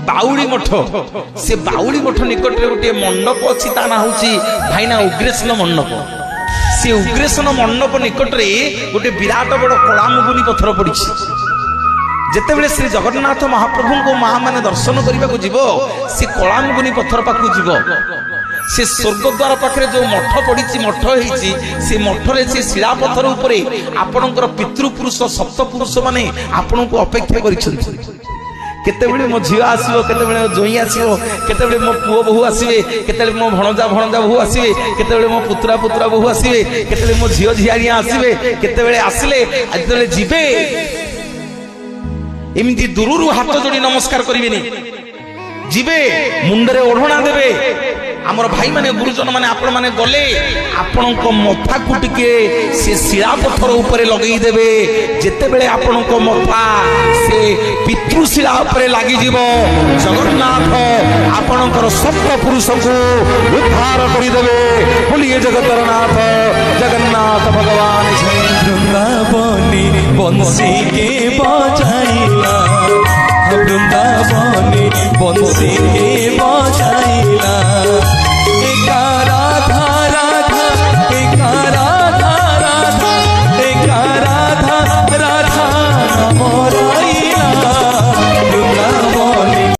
बाउली मठ से बाउली मठ निकट में गोटे मंडप अच्छी ता ना हूँ भाईना उग्रेसन मंडप से उग्रेसन मंडप निकट में गोटे विराट बड़ कलामुगुनी पत्थर पड़ी जितेबले श्री जगन्नाथ महाप्रभु को माँ मैंने दर्शन करने को जीव से कलामुगुनी पत्थर पाखु जीव से स्वर्गद्वार पाखे जो मठ पड़ी मठ होती से मठरे से शिला पत्थर उपरे आपणकर पितृपुरुष सप्तपुरुष माने आपण को अपेक्षा कर केतेबेले मो झियो आसीबो केतेबेले जोई आसीबो केतेबेले मो पुओ बहु आसीबे केतेबेले मो भणजा भणजा बहु आसीबे केतेबेले मो पुत्रा पुत्रा बहु आसीबे केतेबेले मो झियो झियारिया आसीबे केतेबेले आसिले आजितले जिबे एमिति दुरुरु हाथ जोड़ी नमस्कार करिवेनी जिबे मुंडरे ओढ़णा देबे आमर भाई माने गुरुजन माने आपण माने गले आपण को मथा को टिके से शिला पत्थर ऊपर लगई देबे जेते बेले आपण को मथा से पितृशिला ऊपर लागि जीवो जगन्नाथ आपणकर सप्त पुरुष को उद्धार करि देबे बोलिए जगतर नाथ जगन्नाथ भगवान वृंदावनी बंसी के बजाइला वृंदावनी बंसी के